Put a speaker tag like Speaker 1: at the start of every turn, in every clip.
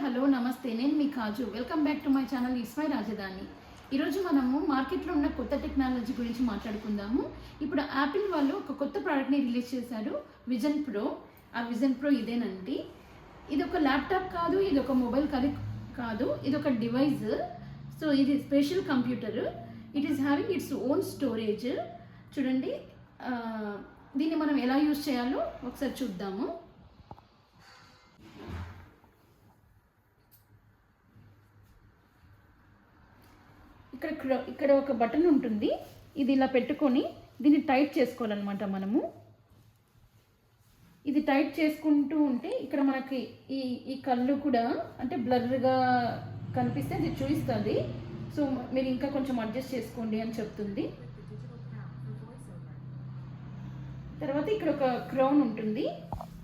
Speaker 1: Hello నమస్తే, నేను మీ Kaju. Welcome back to my channel ఇస్మై రాజధాని. ఈరోజు మనము మార్కెట్లో ఉన్న కొత్త టెక్నాలజీ గురించి మాట్లాడుకుందాము. ఇప్పుడు యాపిల్ వాళ్ళు ఒక కొత్త ప్రోడక్ట్ని రిలీజ్ చేశారు, విజన్ ప్రో. ఆ విజన్ ప్రో ఇదేనండి. ఇది ఒక ల్యాప్టాప్ కాదు, ఇది ఒక మొబైల్ కాదు, ఇది ఒక డివైస్. సో ఇది special computer. It is having its own storage. చూడండి, దీన్ని మనం ఎలా యూజ్ చేయాలో ఒకసారి చూద్దాము. ఇక్కడ ఒక బటన్ ఉంటుంది. ఇది ఇలా పెట్టుకొని దీన్ని టైట్ చేసుకోవాలన్నమాట. మనము ఇది టైట్ చేసుకుంటూ ఉంటే ఇక్కడ మనకి ఈ కళ్ళు కూడా అంటే బ్లర్గా కనిపిస్తే అది చూపిస్తుంది. సో మీరు ఇంకా కొంచెం అడ్జస్ట్ చేసుకోండి అని చెప్తుంది. తర్వాత ఇక్కడ ఒక క్రౌన్ ఉంటుంది.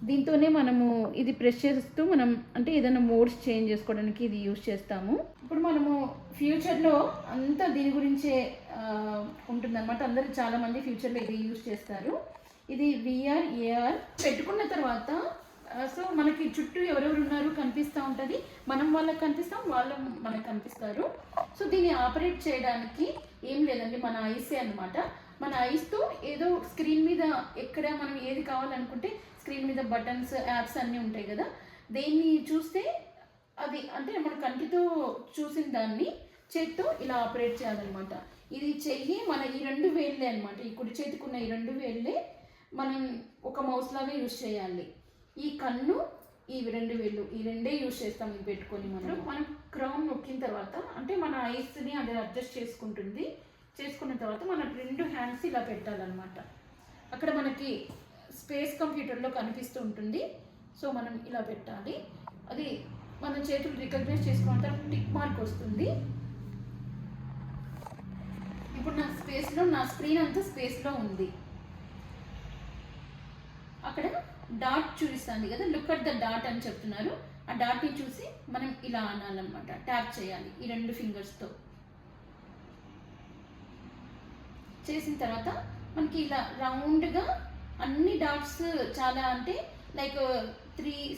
Speaker 1: దీంతోనే మనము ఇది ప్రెస్ చేస్తూ మనం అంటే ఏదైనా మోడ్స్ చేంజ్ చేసుకోవడానికి ఇది యూజ్ చేస్తాము. ఇప్పుడు మనము ఫ్యూచర్లో అంతా దీని గురించే ఉంటుందన్నమాట. అందరూ చాలామంది ఫ్యూచర్లో ఇది యూజ్ చేస్తారు. ఇది విఆర్ ఏఆర్ పెట్టుకున్న తర్వాత సో మనకి చుట్టూ ఎవరెవరు ఉన్నారు కనిపిస్తూ ఉంటుంది. మనం వాళ్ళకి కనిపిస్తాం, వాళ్ళు మనకు కనిపిస్తారు. సో దీన్ని ఆపరేట్ చేయడానికి ఏం లేదండి, మన ఐసే అనమాట. మన ఐస్తో ఏదో స్క్రీన్ మీద ఎక్కడ మనం ఏది కావాలనుకుంటే స్క్రీన్ మీద బటన్స్, యాప్స్ అన్నీ ఉంటాయి కదా, దేన్ని చూస్తే అది అంటే మన కంటితో చూసిన దాన్ని చేతితో ఇలా ఆపరేట్ చేయాలన్నమాట. ఇది చెయ్యి మన ఈ రెండు వేళ్ళే అనమాట. ఈ కుడి చేతికున్న ఈ రెండు వేళ్ళే మనం ఒక మౌస్ లాగా యూజ్ చేయాలి. ఈ కన్ను, ఈ రెండు వేళ్ళు, ఈ రెండే యూజ్ చేస్తాం. ఇది పెట్టుకొని మనం క్రౌన్ నొక్కిన తర్వాత అంటే మన ఐస్ని అది అడ్జస్ట్ చేసుకుంటుంది. చేసుకున్న తర్వాత మన రెండు హ్యాండ్స్ ఇలా పెట్టాలన్నమాట. అక్కడ మనకి స్పేస్ కంప్యూటర్లో కనిపిస్తూ ఉంటుంది. సో మనం ఇలా పెట్టాలి. అది మన చేతులు రికగ్నైజ్ చేసుకున్న తర్వాత టిక్ మార్క్ వస్తుంది. ఇప్పుడు నా స్క్రీన్ అంతా స్పేస్లో ఉంది. అక్కడ డాట్ చూపిస్తుంది కదా, లుక్ అట్ ద డాట్ అని చెప్తున్నారు. ఆ డాట్ని చూసి మనం ఇలా అనాలన్నమాట, ట్యాప్ చేయాలి ఈ రెండు ఫింగర్స్తో. చేసిన తర్వాత మనకి ఇలా రౌండ్గా అన్ని డాట్స్ చాలా అంటే లైక్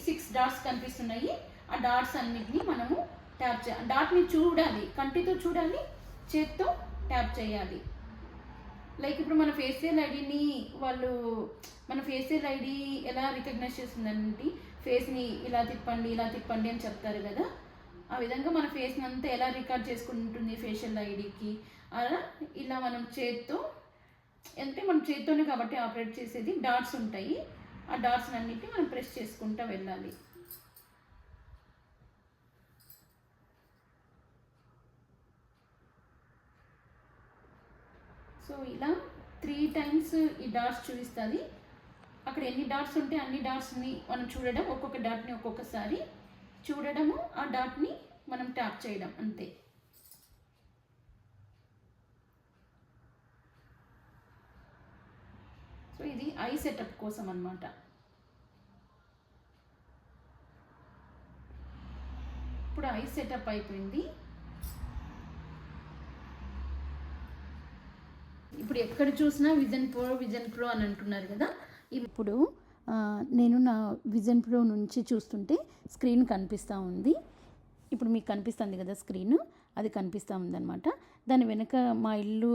Speaker 1: 6 డాట్స్ కనిపిస్తున్నాయి. ఆ డాట్స్ అన్నిటినీ మనము ట్యాప్ చేయాలి. డాట్ని చూడాలి, కంటితో చూడాలి, చేత్తో ట్యాప్ చేయాలి. లైక్ ఇప్పుడు మన ఫేషియల్ ఐడిని మన ఫేషియల్ ఐడి ఎలా రికగ్నైజ్ చేస్తుందంటే ఫేస్ని ఇలా తిప్పండి ఇలా తిప్పండి అని చెప్తారు కదా, ఆ విధంగా మన ఫేస్ని అంతా ఎలా రికార్డ్ చేసుకుంటుంది ఫేషియల్ ఐడికి. అలా ఇలా మనం చేత్తో అంటే మనం చేత్తోనే కాబట్టి ఆపరేట్ చేసేది. డాట్స్ ఉంటాయి, ఆ డాట్స్ అన్నిటిని మనం ప్రెస్ చేసుకుంటూ వెళ్ళాలి. సో ఇలా 3 టైమ్స్ ఈ డాట్స్ చూపిస్తుంది. అక్కడ ఎన్ని డాట్స్ ఉంటే అన్ని డాట్స్ని మనం చూడడం, ఒక్కొక్క డాట్ని ఒక్కొక్కసారి చూడడము, ఆ డాట్ని మనం ట్యాప్ చేయడం అంతే. సో ఇది ఐ సెటప్ కోసం అన్నమాట. ఇప్పుడు ఐ సెటప్ అయిపోయింది. ఇప్పుడు ఎక్కడ చూసినా విజన్ ప్రో అని అంటున్నారు కదా. ఇప్పుడు నేను నా విజన్ ప్రో నుంచి చూస్తుంటే స్క్రీన్ కనిపిస్తూ ఉంది. ఇప్పుడు మీకు కనిపిస్తుంది కదా స్క్రీన్, అది కనిపిస్తూ ఉందన్నమాట. దాని వెనుక మా ఇల్లు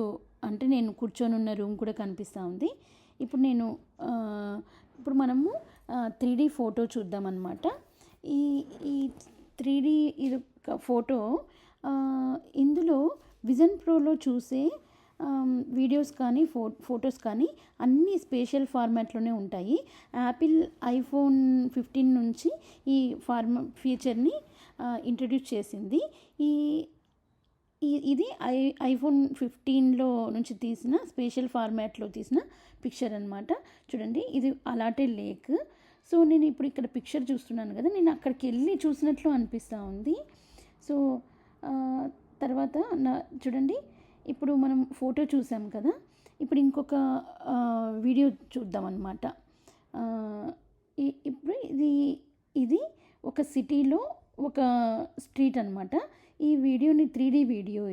Speaker 1: అంటే నేను కూర్చొని ఉన్న రూమ్ కూడా కనిపిస్తూ ఉంది. ఇప్పుడు మనము 3D ఫోటో చూద్దామన్నమాట. ఈ 3D ఇది ఫోటో ఇందులో విజన్ ప్రోలో చూసే వీడియోస్ కానీ ఫొటోస్ కానీ అన్నీ స్పేషియల్ ఫార్మాట్లోనే ఉంటాయి. యాపిల్ ఐఫోన్ 15 నుంచి ఈ ఫీచర్ని ఇంట్రడ్యూస్ చేసింది. ఇది ఐఫోన్ 15లో నుంచి తీసిన స్పేషియల్ ఫార్మాట్లో తీసిన పిక్చర్ అనమాట. చూడండి, ఇది అలాటే లేక్. సో నేను ఇప్పుడు ఇక్కడ పిక్చర్ చూస్తున్నాను కదా, నేను అక్కడికి వెళ్ళి చూసినట్లు అనిపిస్తూ ఉంది. సో తర్వాత చూడండి, ఇప్పుడు మనం ఫోటో చూసాం కదా, ఇప్పుడు ఇంకొక వీడియో చూద్దాం అన్నమాట. ఇప్పుడు ఇది ఒక సిటీలో ఒక స్ట్రీట్ అనమాట. ఈ వీడియోని 3D వీడియో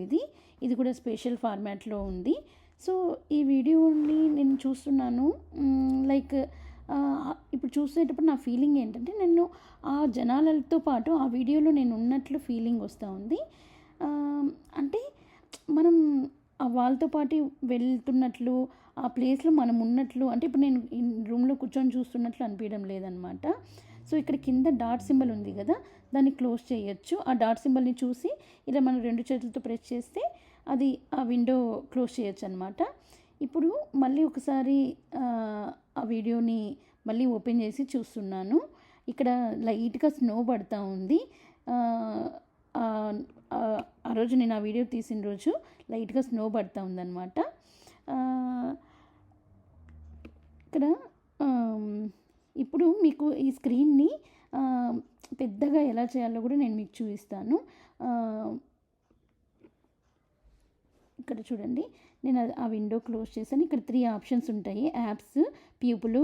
Speaker 1: ఇది కూడా స్పెషల్ ఫార్మాట్లో ఉంది. సో ఈ వీడియోని నేను చూస్తున్నాను. లైక్ ఇప్పుడు చూసేటప్పుడు నా ఫీలింగ్ ఏంటంటే నేను ఆ జనాలతో పాటు ఆ వీడియోలో నేను ఉన్నట్లు ఫీలింగ్ వస్తూ ఉంది. అంటే మనం వాళ్ళతో పాటు వెళ్తున్నట్లు, ఆ ప్లేస్లో మనం ఉన్నట్లు, అంటే ఇప్పుడు నేను ఈ రూమ్లో కూర్చొని చూస్తున్నట్లు అనిపించడం లేదనమాట. సో ఇక్కడ కింద డాట్ సింబల్ ఉంది కదా, దాన్ని క్లోజ్ చేయొచ్చు. ఆ డాట్ సింబల్ని చూసి ఇలా మనం 2 చేతులతో ప్రెస్ చేస్తే అది ఆ విండో క్లోజ్ చేయొచ్చు అనమాట. ఇప్పుడు మళ్ళీ ఒకసారి ఆ వీడియోని మళ్ళీ ఓపెన్ చేసి చూస్తున్నాను. ఇక్కడ లైట్గా స్నో పడతా ఉంది. ఆ రోజు నేను ఆ వీడియో తీసిన రోజు లైట్గా స్నో పడతా ఉందన్నమాట. ఇక్కడ ఇప్పుడు మీకు ఈ స్క్రీన్ని పెద్దగా ఎలా చేయాలో కూడా నేను మీకు చూపిస్తాను. ఇక్కడ చూడండి, నేను ఆ విండో క్లోజ్ చేశాను. ఇక్కడ 3 ఆప్షన్స్ ఉంటాయి, యాప్స్, పీపుల్,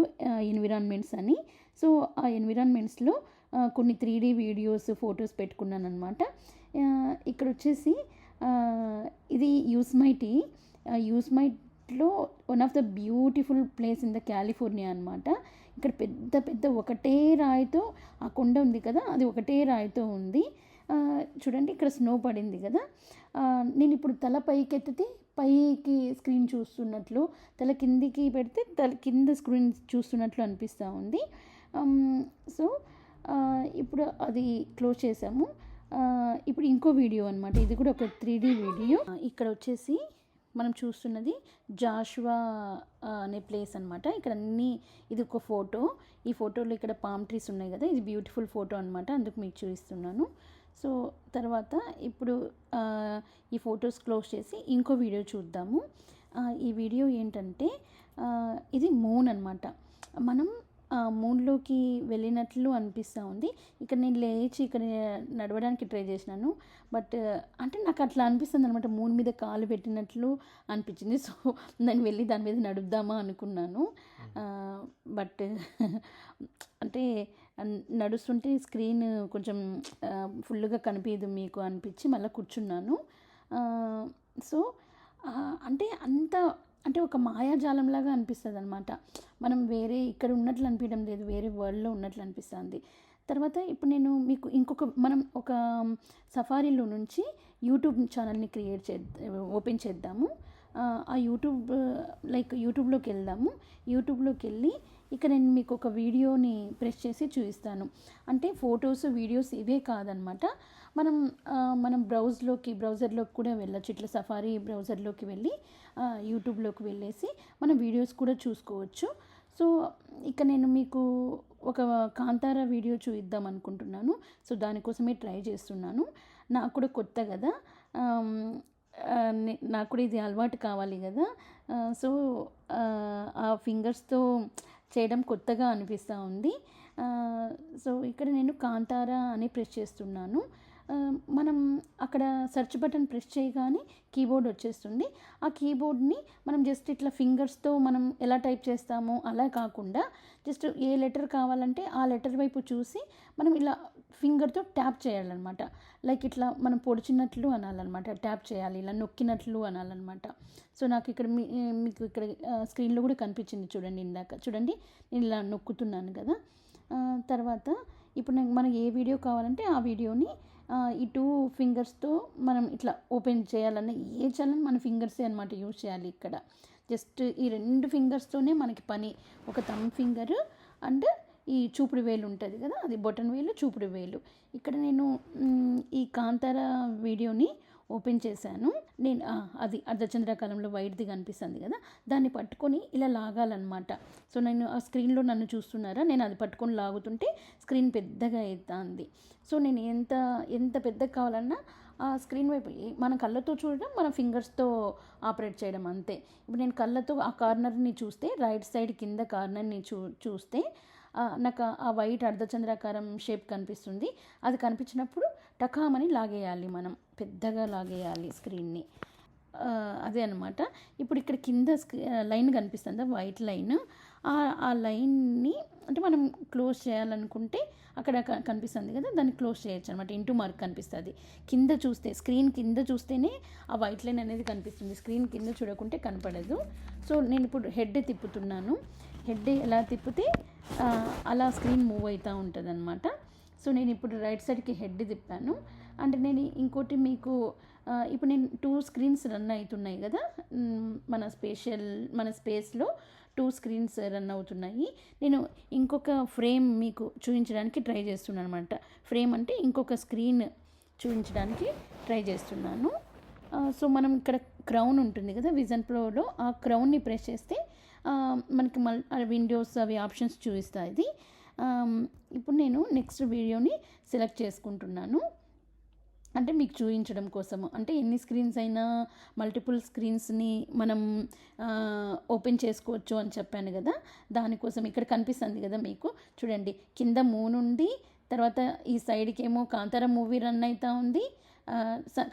Speaker 1: ఎన్విరాన్మెంట్స్ అని. సో ఆ ఎన్విరాన్మెంట్స్లో కొన్ని 3D వీడియోస్, ఫొటోస్ పెట్టుకున్నాను అనమాట. ఇక్కడ వచ్చేసి ఇది యూస్మైటీ. యూస్మైట్లో one of the beautiful place in the California అనమాట. ఇక్కడ పెద్ద పెద్ద ఒకటే రాయితో, ఆ కొండ ఉంది కదా, అది ఒకటే రాయితో ఉంది. చూడండి, ఇక్కడ స్నో పడింది కదా. నేను ఇప్పుడు తల పైకెత్తితే పైకి స్క్రీన్ చూస్తున్నట్లు, తల కిందికి పెడితే తల కింద స్క్రీన్ చూస్తున్నట్లు అనిపిస్తూ ఉంది. సో ఇప్పుడు అది క్లోజ్ చేసాము. ఇప్పుడు ఇంకో వీడియో అనమాట, ఇది కూడా ఒక 3D వీడియో. ఇక్కడ వచ్చేసి మనం చూస్తున్నది జాషువా అనే ప్లేస్ అనమాట. ఇక్కడ ఇది ఒక ఫోటో. ఈ ఫోటోలో ఇక్కడ పామ్ ట్రీస్ ఉన్నాయి కదా, ఇది బ్యూటిఫుల్ ఫోటో అనమాట, అందుకు మీకు చూపిస్తున్నాను. సో తర్వాత ఇప్పుడు ఈ ఫొటోస్ క్లోజ్ చేసి ఇంకో వీడియో చూద్దాము. ఈ వీడియో ఏంటంటే ఇది మూన్ అనమాట. మనం మూన్లోకి వెళ్ళినట్లు అనిపిస్తూ ఉంది. ఇక్కడ నేను లేచి ఇక్కడ నడవడానికి ట్రై చేసినాను, బట్ అంటే నాకు అట్లా అనిపిస్తుంది అనమాట, మూన్ మీద కాలు పెట్టినట్లు అనిపించింది. సో నేను వెళ్ళి దాని మీద నడుద్దామా అనుకున్నాను, బట్ అంటే నడుస్తుంటే స్క్రీన్ కొంచెం ఫుల్గా కనిపించదు మీకు అనిపించి మళ్ళీ కూర్చున్నాను. సో అంటే అంటే ఒక మాయాజాలంలాగా అనిపిస్తుంది అనమాట. మనం వేరే ఇక్కడ ఉన్నట్లు అనిపించడం లేదు, వేరే వరల్డ్లో ఉన్నట్లు అనిపిస్తుంది. తర్వాత ఇప్పుడు నేను మీకు మనం ఒక సఫారీలో నుంచి యూట్యూబ్ ఛానల్ని ఓపెన్ చేద్దాము. ఆ యూట్యూబ్లోకి వెళ్దాము. యూట్యూబ్లోకి వెళ్ళి ఇక్కడ నేను మీకు ఒక వీడియోని ప్రెస్ చేసి చూపిస్తాను. అంటే ఫొటోస్, వీడియోస్ ఇవే కాదనమాట, మనం బ్రౌజర్లోకి కూడా వెళ్ళచ్చు. ఇట్లా సఫారీ బ్రౌజర్లోకి వెళ్ళి యూట్యూబ్లోకి వెళ్ళేసి మనం వీడియోస్ కూడా చూసుకోవచ్చు. సో ఇక నేను మీకు ఒక కాంతారా వీడియో చూద్దాం అనుకుంటున్నాను. సో దానికోసమే ట్రై చేస్తున్నాను. నాకు కూడా కొత్త కదా, నాకు కూడా ఇది అలవాటు కావాలి కదా. సో ఆ ఫింగర్స్తో చేయడం కొత్తగా అనిపిస్తూ ఉంది. సో ఇక్కడ నేను కాంతారా అని ప్రెస్ చేస్తున్నాను. మనం అక్కడ సెర్చ్ బటన్ ప్రెస్ చేయగానే కీబోర్డ్ వచ్చేస్తుంది. ఆ కీబోర్డ్ని మనం జస్ట్ ఇట్లా ఫింగర్స్తో మనం ఎలా టైప్ చేస్తామో అలా కాకుండా జస్ట్ ఏ లెటర్ కావాలంటే ఆ లెటర్ వైపు చూసి మనం ఇలా ఫింగర్తో ట్యాప్ చేయాలన్నమాట. లైక్ ఇట్లా మనం పొడిచినట్లు అనాలన్నమాట, ట్యాప్ చేయాలి, ఇలా నొక్కినట్లు అనాలన్నమాట. సో నాకు ఇక్కడ మీకు ఇక్కడ స్క్రీన్లో కూడా కనిపించింది చూడండి, ఇందాక చూడండి నేను ఇలా నొక్కుతున్నాను కదా. తర్వాత ఇప్పుడు మనకి ఏ వీడియో కావాలంటే ఆ వీడియోని ఈ 2 ఫింగర్స్తో మనం ఇట్లా ఓపెన్ చేయాలన్న ఏ ఛానల్ మన ఫింగర్సే అనమాట యూజ్ చేయాలి. ఇక్కడ జస్ట్ ఈ 2 ఫింగర్స్తోనే మనకి పని. ఒక థంబ్ ఫింగర్ అండ్ ఈ చూపుడు వేలు ఉంటుంది కదా, అది బొటన్ వేలు, చూపుడు వేలు. ఇక్కడ నేను ఈ కాంతారా వీడియోని ఓపెన్ చేశాను. నేను అది అర్ధచంద్రాకారంలో వైట్ది కనిపిస్తుంది కదా, దాన్ని పట్టుకొని ఇలా లాగాలన్నమాట. సో నేను ఆ స్క్రీన్లో నన్ను చూస్తున్నారా, నేను అది పట్టుకొని లాగుతుంటే స్క్రీన్ పెద్దగా అవుతుంది. సో నేను ఎంత పెద్దగా కావాలన్నా ఆ స్క్రీన్ వైపు మన కళ్ళతో చూడడం, మన ఫింగర్స్తో ఆపరేట్ చేయడం అంతే. ఇప్పుడు నేను కళ్ళతో ఆ కార్నర్ని చూస్తే, రైట్ సైడ్ కింద కార్నర్ని చూస్తే నాకు ఆ వైట్ అర్ధచంద్రాకారం షేప్ కనిపిస్తుంది. అది కనిపించినప్పుడు టకామని లాగేయాలి, మనం పెద్దగా లాగేయాలి స్క్రీన్ని. అదే అనమాట. ఇప్పుడు ఇక్కడ కింద లైన్ కనిపిస్తుంది, వైట్ లైన్. ఆ లైన్ని అంటే మనం క్లోజ్ చేయాలనుకుంటే అక్కడ కనిపిస్తుంది కదా, దాన్ని క్లోజ్ చేయొచ్చు అనమాట. ఇంటూ మార్క్ కనిపిస్తుంది కింద చూస్తే, స్క్రీన్ కింద చూస్తేనే ఆ వైట్ లైన్ అనేది కనిపిస్తుంది, స్క్రీన్ కింద చూడకుంటే కనపడదు. సో నేను ఇప్పుడు హెడ్ తిప్పుతున్నాను. హెడ్ ఎలా తిప్పితే అలా స్క్రీన్ మూవ్ అవుతూ ఉంటుంది అనమాట. సో నేను ఇప్పుడు రైట్ సైడ్కి హెడ్ తిప్పాను. అంటే నేను ఇంకోటి మీకు ఇప్పుడు నేను 2 స్క్రీన్స్ రన్ అవుతున్నాయి కదా, మన స్పేస్లో 2 స్క్రీన్స్ రన్ అవుతున్నాయి. నేను ఇంకొక ఫ్రేమ్ మీకు చూపించడానికి ట్రై చేస్తున్నాను అనమాట. ఫ్రేమ్ అంటే ఇంకొక స్క్రీన్ చూపించడానికి ట్రై చేస్తున్నాను. సో మనం ఇక్కడ క్రౌన్ ఉంటుంది కదా విజన్ ప్రోలో, ఆ క్రౌన్ని ప్రెస్ చేస్తే మనకి విండోస్ అవి ఆప్షన్స్ చూపిస్తాయి. ఇప్పుడు నేను నెక్స్ట్ వీడియోని సెలెక్ట్ చేసుకుంటున్నాను, అంటే మీకు చూపించడం కోసము. అంటే ఎన్ని స్క్రీన్స్ అయినా మల్టిపుల్ స్క్రీన్స్ని మనం ఓపెన్ చేసుకోవచ్చు అని చెప్పాను కదా, దానికోసం ఇక్కడ కనిపిస్తుంది కదా మీకు, చూడండి కింద మూన్ ఉంది, తర్వాత ఈ సైడ్కి ఏమో కాంతార మూవీ రన్ అవుతూ ఉంది.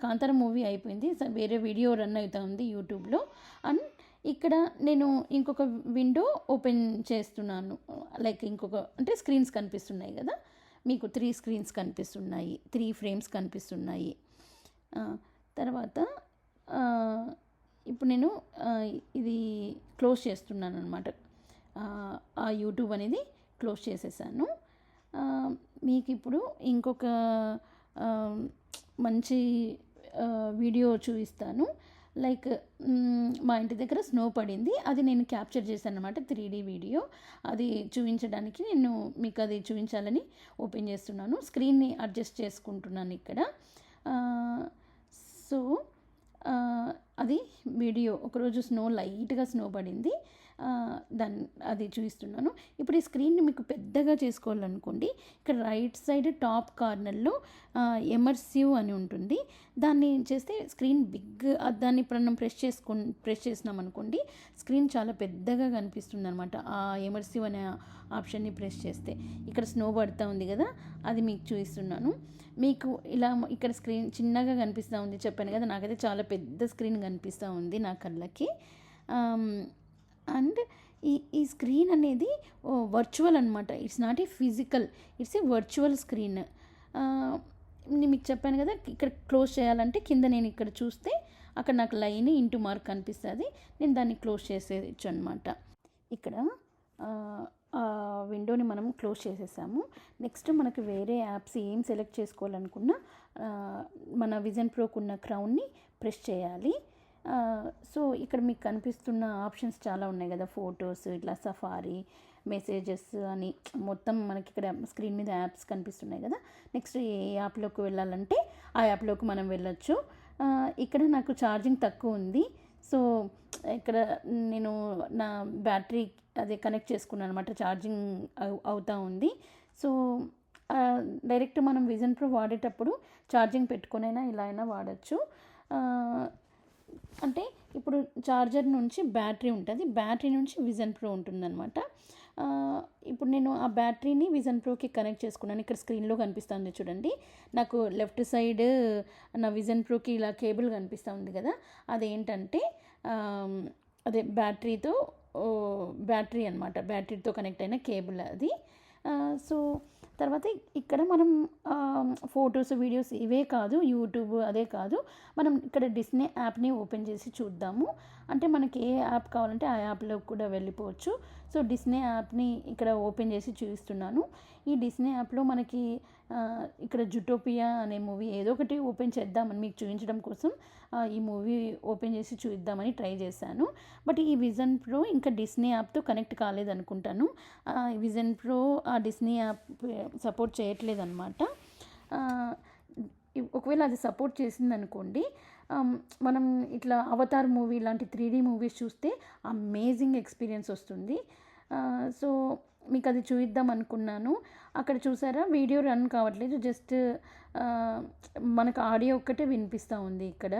Speaker 1: కాంతార మూవీ అయిపోయింది, వేరే వీడియో రన్ అవుతూ ఉంది యూట్యూబ్లో. అండ్ ఇక్కడ నేను ఇంకొక విండో ఓపెన్ చేస్తున్నాను, లైక్ అంటే స్క్రీన్స్ కనిపిస్తున్నాయి కదా మీకు, 3 స్క్రీన్స్ కనిపిస్తున్నాయి, 3 ఫ్రేమ్స్ కనిపిస్తున్నాయి. తర్వాత ఇప్పుడు నేను ఇది క్లోజ్ చేస్తున్నాను అనమాట. ఆ యూట్యూబ్ అనేది క్లోజ్ చేసేసాను. మీకు ఇప్పుడు ఇంకొక మంచి వీడియో చూపిస్తాను. లైక్ మా ఇంటి దగ్గర స్నో పడింది, అది నేను క్యాప్చర్ చేశాను అనమాట, 3D వీడియో. అది చూపించడానికి నేను మీకు అది చూపించాలని ఓపెన్ చేస్తున్నాను. స్క్రీన్ని అడ్జస్ట్ చేసుకుంటున్నాను ఇక్కడ. సో అది వీడియో, ఒకరోజు లైట్గా స్నో పడింది, అది చూపిస్తున్నాను. ఇప్పుడు ఈ స్క్రీన్ని మీకు పెద్దగా చేసుకోవాలనుకోండి, ఇక్కడ రైట్ సైడ్ టాప్ కార్నర్లో ఎమర్సివ్ అని ఉంటుంది, దాన్ని చేస్తే స్క్రీన్ బిగ్, దాన్ని మనం ప్రెస్ చేసినాం అనుకోండి, స్క్రీన్ చాలా పెద్దగా కనిపిస్తుంది అనమాట. ఆ ఎమర్సివ్ అనే ఆప్షన్ని ప్రెస్ చేస్తే ఇక్కడ స్నో పడుతూ ఉంది కదా, అది మీకు చూపిస్తున్నాను. మీకు ఇలా ఇక్కడ స్క్రీన్ చిన్నగా కనిపిస్తూ ఉంది చెప్పాను కదా, నాకైతే చాలా పెద్ద స్క్రీన్ కనిపిస్తూ ఉంది నా కళ్ళకి. అండ్ ఈ స్క్రీన్ అనేది వర్చువల్ అనమాట, it's not a physical, it's a virtual screen. నేను మీకు చెప్పాను కదా, ఇక్కడ క్లోజ్ చేయాలంటే కింద నేను ఇక్కడ చూస్తే అక్కడ నాకు లైన్ ఇంటూ మార్క్ కనిపిస్తుంది, నేను దాన్ని క్లోజ్ చేసేయచ్చు అనమాట. ఇక్కడ విండోని మనం క్లోజ్ చేసేసాము. నెక్స్ట్ మనకు వేరే యాప్స్ ఏం సెలెక్ట్ చేసుకోవాలనుకున్నా మన విజన్ ప్రోకు ఉన్న క్రౌన్ని ప్రెస్ చేయాలి. సో ఇక్కడ మీకు కనిపిస్తున్న ఆప్షన్స్ చాలా ఉన్నాయి కదా, ఫొటోస్, ఇట్లా సఫారీ, మెసేజెస్ అని మొత్తం మనకి ఇక్కడ స్క్రీన్ మీద యాప్స్ కనిపిస్తున్నాయి కదా. నెక్స్ట్ ఏ యాప్లోకి వెళ్ళాలంటే ఆ యాప్లోకి మనం వెళ్ళొచ్చు. ఇక్కడ నాకు ఛార్జింగ్ తక్కువ ఉంది, సో ఇక్కడ నేను నా బ్యాటరీ అదే కనెక్ట్ చేసుకున్నాను అనమాట, ఛార్జింగ్ అవుతూ ఉంది. సో డైరెక్ట్ మనం విజన్ ప్రో వాడేటప్పుడు ఛార్జింగ్ పెట్టుకొనైనా ఇలా అయినా వాడచ్చు. అంటే ఇప్పుడు చార్జర్ నుంచి బ్యాటరీ ఉంటుంది, బ్యాటరీ నుంచి విజన్ ప్రో ఉంటుందన్నమాట. ఇప్పుడు నేను ఆ బ్యాటరీని విజన్ ప్రోకి కనెక్ట్ చేసుకున్నాను. ఇక్కడ స్క్రీన్లో కనిపిస్తుంది చూడండి, నాకు లెఫ్ట్ సైడ్ నా విజన్ ప్రోకి ఇలా కేబుల్ కనిపిస్తూ ఉంది కదా, అదేంటంటే అదే బ్యాటరీ అనమాట, బ్యాటరీతో కనెక్ట్ అయిన కేబుల్ అది. సో తర్వాత ఇక్కడ మనం ఫొటోస్, వీడియోస్ ఇవే కాదు, యూట్యూబ్ అదే కాదు, మనం ఇక్కడ డిస్నీ యాప్ని ఓపెన్ చేసి చూద్దాము. అంటే మనకి ఏ యాప్ కావాలంటే ఆ యాప్లోకి కూడా వెళ్ళిపోవచ్చు. సో డిస్నీ యాప్ని ఇక్కడ ఓపెన్ చేసి చూపిస్తున్నాను. ఈ డిస్నీ యాప్లో మనకి ఇక్కడ జుటోపియా అనే మూవీ ఏదో ఒకటి ఓపెన్ చేద్దామని మీకు చూపించడం కోసం ఈ మూవీ ఓపెన్ చేసి చూద్దామని ట్రై చేశాను. బట్ ఈ విజన్ ప్రో ఇంకా డిస్నీ యాప్తో కనెక్ట్ కాలేదనుకుంటాను. విజన్ ప్రో ఆ డిస్నీ యాప్ సపోర్ట్ చేయట్లేదన్నమాట. ఒకవేళ అది సపోర్ట్ చేసిందనుకోండి, మనం ఇట్లా అవతార్ మూవీ లాంటి 3D మూవీస్ చూస్తే అమేజింగ్ ఎక్స్పీరియన్స్ వస్తుంది. సో మీకు అది చూద్దాం అనుకున్నాను. అక్కడ చూసారా వీడియో రన్ కావట్లేదు, జస్ట్ మనకు ఆడియో ఒక్కటే వినిపిస్తూ ఉంది ఇక్కడ,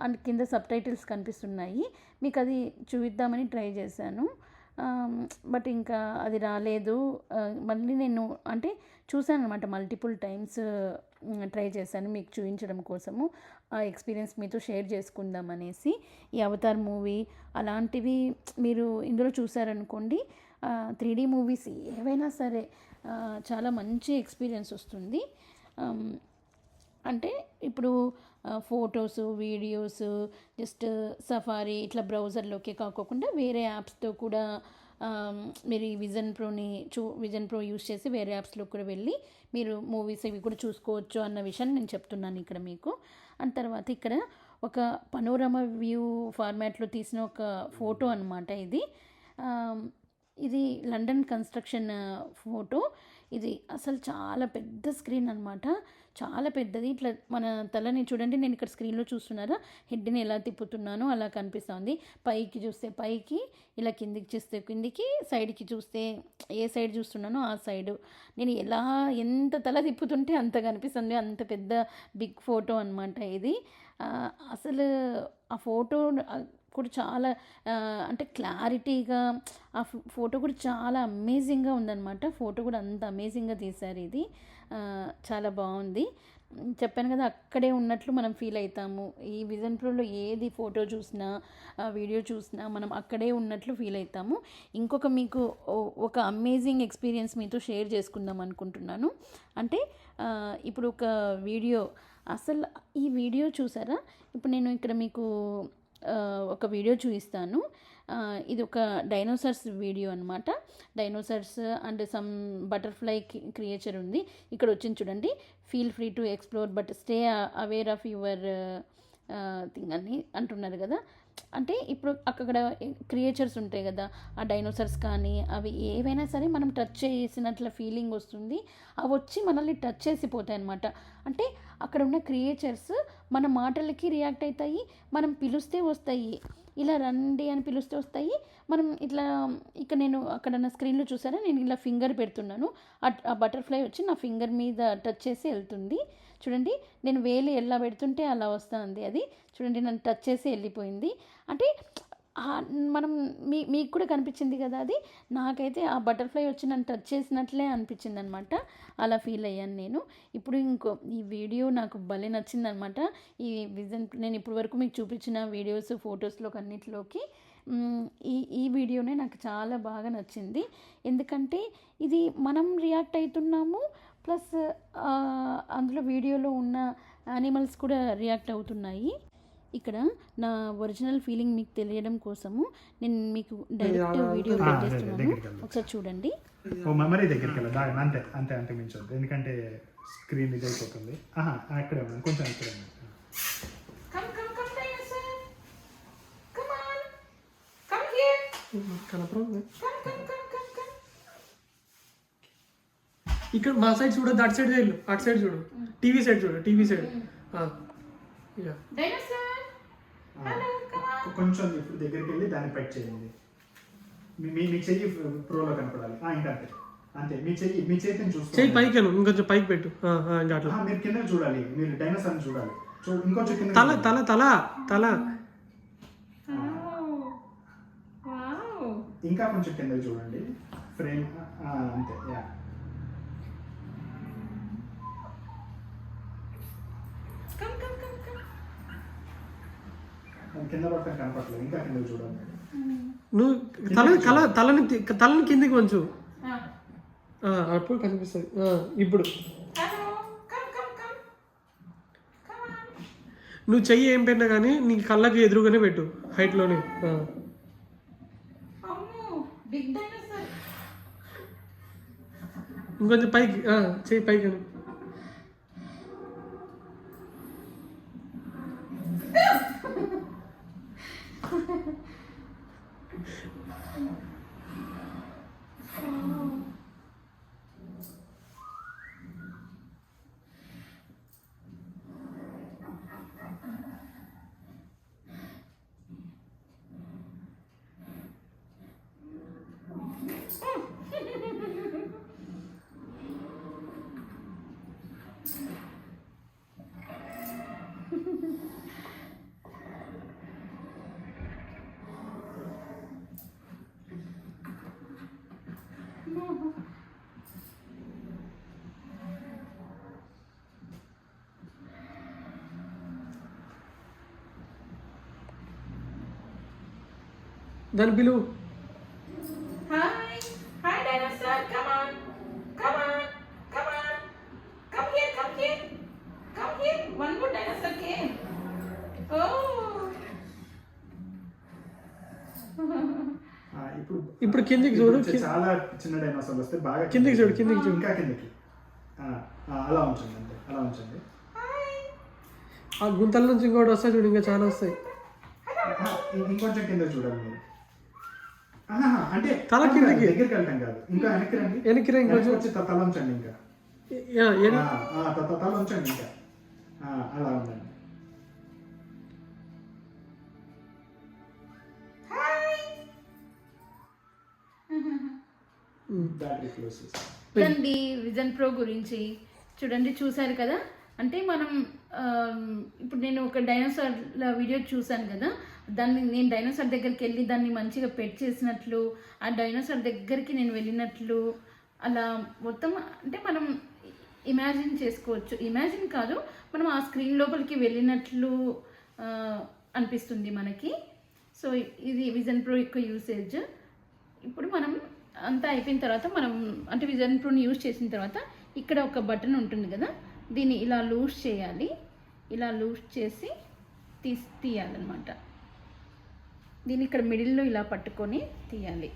Speaker 1: అండ్ కింద సబ్ టైటిల్స్ కనిపిస్తున్నాయి. మీకు అది చూద్దామని ట్రై చేశాను, బట్ ఇంకా అది రాలేదు. మళ్ళీ నేను అంటే చూశాను అనమాట, మల్టిపుల్ టైమ్స్ ట్రై చేశాను మీకు చూపించడం కోసము, ఆ ఎక్స్పీరియన్స్ మీతో షేర్ చేసుకుందాం అనేసి. ఈ అవతార్ మూవీ అలాంటివి మీరు ఇందులో చూసారనుకోండి, 3D మూవీస్ ఏవైనా సరే చాలా మంచి ఎక్స్పీరియన్స్ వస్తుంది. అంటే ఇప్పుడు ఫొటోస్, వీడియోస్, జస్ట్ సఫారీ ఇట్లా బ్రౌజర్లోకే కాకోకుండా వేరే యాప్స్తో కూడా మీరు ఈ విజన్ ప్రో యూస్ చేసి వేరే యాప్స్లో కూడా వెళ్ళి మీరు మూవీస్ ఇవి కూడా చూసుకోవచ్చు అన్న విషయాన్ని నేను చెప్తున్నాను ఇక్కడ మీకు. అండ్ తర్వాత ఇక్కడ ఒక పనోరమా వ్యూ ఫార్మాట్లో తీసిన ఒక ఫోటో అనమాట ఇది. ఇది లండన్ కన్స్ట్రక్షన్ ఫోటో. ఇది అసలు చాలా పెద్ద స్క్రీన్ అనమాట, చాలా పెద్దది. ఇట్లా మన తలని చూడండి, నేను ఇక్కడ స్క్రీన్లో చూస్తున్నారా, హెడ్ని ఎలా తిప్పుతున్నానో అలా కనిపిస్తుంది. పైకి చూస్తే పైకి, ఇలా కిందికి చూస్తే కిందికి, సైడ్కి చూస్తే ఏ సైడ్ చూస్తున్నానో ఆ సైడు నేను ఎంత తల తిప్పుతుంటే అంత కనిపిస్తుంది. అంత పెద్ద బిగ్ ఫోటో అనమాట ఇది. అసలు ఆ ఫోటో కూడా చాలా అంటే క్లారిటీగా, ఆ ఫోటో కూడా చాలా అమేజింగ్గా ఉందన్నమాట. ఫోటో కూడా అంత అమేజింగ్గా తీశారు. ఇది చాలా బాగుంది. చెప్పాను కదా, అక్కడే ఉన్నట్లు మనం ఫీల్ అవుతాము. ఈ విజన్ ప్రోలో ఏది ఫోటో చూసినా వీడియో చూసినా మనం అక్కడే ఉన్నట్లు ఫీల్ అవుతాము. ఇంకొక మీకు ఒక అమేజింగ్ ఎక్స్పీరియన్స్ మీతో షేర్ చేసుకుందాం అనుకుంటున్నాను. అంటే ఇప్పుడు ఒక వీడియో, అసలు ఈ వీడియో చూసారా, ఇప్పుడు నేను ఇక్కడ మీకు ఒక వీడియో చూపిస్తాను. ఇది ఒక డైనోసార్స్ వీడియో అనమాట. Dinosaurs and some butterfly creature ఉంది. ఇక్కడ వచ్చింది చూడండి, feel free to explore but stay aware of your thing అని అంటున్నారు కదా. అంటే ఇప్పుడు అక్కడ క్రియేచర్స్ ఉంటాయి కదా, ఆ డైనోసార్స్ కానీ అవి ఏవైనా సరే మనం టచ్ చేసినట్ల ఫీలింగ్ వస్తుంది. అవి వచ్చి మనల్ని టచ్ చేసిపోతాయి అన్నమాట. అంటే అక్కడ ఉన్న క్రియేచర్స్ మన మాటలకి రియాక్ట్ అవుతాయి, మనం పిలిస్తే వస్తాయి. ఇలా రండి అని పిలిస్తే వస్తాయి. మనం ఇట్లా ఇక్కడ నేను అక్కడ నా స్క్రీన్లో చూసారా, నేను ఇలా ఫింగర్ పెడుతున్నాను, ఆ బటర్ఫ్లై వచ్చి నా ఫింగర్ మీద టచ్ చేసి వెళ్తుంది. చూడండి, నేను వేలు ఎలా పెడుతుంటే అలా వస్తుంది. అది చూడండి, నన్ను టచ్ చేసి వెళ్ళిపోయింది. అంటే మనం మీకు కూడా కనిపించింది కదా అది. నాకైతే ఆ బటర్ఫ్లై వచ్చి నన్ను టచ్ చేసినట్లే అనిపించింది అనమాట. అలా ఫీల్ అయ్యాను నేను. ఇప్పుడు ఈ వీడియో నాకు భలే నచ్చిందనమాట. ఈ నేను ఇప్పటి వరకు మీకు చూపించిన వీడియోస్ ఫొటోస్లో అన్నిటిలోకి ఈ వీడియోనే నాకు చాలా బాగా నచ్చింది. ఎందుకంటే ఇది మనం రియాక్ట్ అవుతున్నాము, ప్లస్ అందులో వీడియోలో ఉన్న యానిమల్స్ కూడా రియాక్ట్ అవుతున్నాయి. ఇక్కడ నా ఒరిజినల్ ఫీలింగ్ మీకు తెలియడం కోసము నేను మీకు డైరెక్ట్ వీడియో పెట్టేస్తున్నాను, ఒకసారి చూడండి.
Speaker 2: మెమరీ దగ్గరికి వెళ్ళదు, అంతే అంతే అంతే మించదు, ఎందుకంటే స్క్రీన్ ఇది అయిపోతుంది. అక్కడే ఉన్నాను, కొంచెం ఇక్కడే ఉన్నాను.
Speaker 3: ఇక్కడ మా సైడ్ చూడదు, అటు సైడ్ వెళ్ళు, అటు సైడ్ చూడు, టీవీ సైడ్ చూడు, టీవీ సైడ్.
Speaker 2: కొంచెం ఇప్పుడు దగ్గరికి వెళ్ళి దాన్ని పెట్ చేయండి. మీ చెయ్యి ప్రోలో కనపడాలి. ఇంకా అంతే అంతే, మీ చేతిని చూస్తే
Speaker 3: చెయ్యి పైకి ఇంకొంచెం పైకి పెట్టు. ఇంకా అట్లా
Speaker 2: మీరు కింద చూడాలి, మీరు డైనోసార్ని చూడాలి. ఇంకొంచెం కింద
Speaker 3: తల తల తల తల
Speaker 2: ఇంకా కొంచెం కింద చూడండి, ఫ్రేమ్ అంతే. కింద పక్కన కనపడలేదు, ఇంకా కింద చూడండి.
Speaker 3: నువ్వు తలని కిందికి వంచు, అప్పుడు కనిపిస్తుంది. ఇప్పుడు నువ్వు చెయ్యి ఏం పెట్టినా కానీ నీ కళ్ళకి ఎదురుగానే పెట్టు, హైట్లోనే. ఇంకొంచెం పైకి చెయ్యి పైకి. దాని పిలువు.
Speaker 1: Hi hi dinosaur, come on come on come on, come here come here come here, one more dinosaur came.
Speaker 3: ఇప్పుడు కిందికి చూడు,
Speaker 2: ఇప్పుడు చాలా చిన్న డైనోసార్లు వస్తే బాగా
Speaker 3: కిందికి చూడు, కిందికి చూడు.
Speaker 2: ఇంకా కిందికి అలా ఉంచండి, అంతే అలా ఉంచండి.
Speaker 3: ఆ గుంతల నుంచి ఇంకోటి వస్తాయి చూడు, ఇంకా చాలా వస్తాయి.
Speaker 2: ఇంకొంచెం కింద చూడాలి మీరు. అంటే
Speaker 3: తల కిందకి.
Speaker 2: దగ్గరికి వెళ్ళటం కాదు, ఇంకా వెనక్కి రండి.
Speaker 3: వెనక్కి రా, ఇంకొంచెం.
Speaker 2: వచ్చి తల ఉంచండి ఇంకా. తల ఉంచండి ఇంకా. అలా ఉండండి. బ్యాటరీ క్లోజ్ చేసి
Speaker 1: చూడండి విజన్ ప్రో గురించి చూడండి, చూసారు కదా. అంటే మనం ఇప్పుడు నేను ఒక డైనోసార్ వీడియో చూసాను కదా, దాన్ని నేను డైనోసార్ దగ్గరికి వెళ్ళి దాన్ని మంచిగా పెట్ చేసినట్లు, ఆ డైనోసార్ దగ్గరికి నేను వెళ్ళినట్లు, అలా మొత్తం అంటే మనం ఇమాజిన్ చేసుకోవచ్చు. ఇమాజిన్ కాదు, మనం ఆ స్క్రీన్ లోపలికి వెళ్ళినట్లు అనిపిస్తుంది మనకి. సో ఇది విజన్ ప్రో యొక్క యూసేజ్. ఇప్పుడు మనం అంతా అయిపోయిన తర్వాత మనం అంటే విజన్ ప్రోని యూజ్ చేసిన తర్వాత ఇక్కడ ఒక బటన్ ఉంటుంది కదా, దీన్ని ఇలా లూజ్ చేయాలి. ఇలా లూజ్ చేసి తీయాలన్నమాట. దీన్ని ఇక్కడ మిడిల్లో ఇలా పట్టుకొని తీయాలి.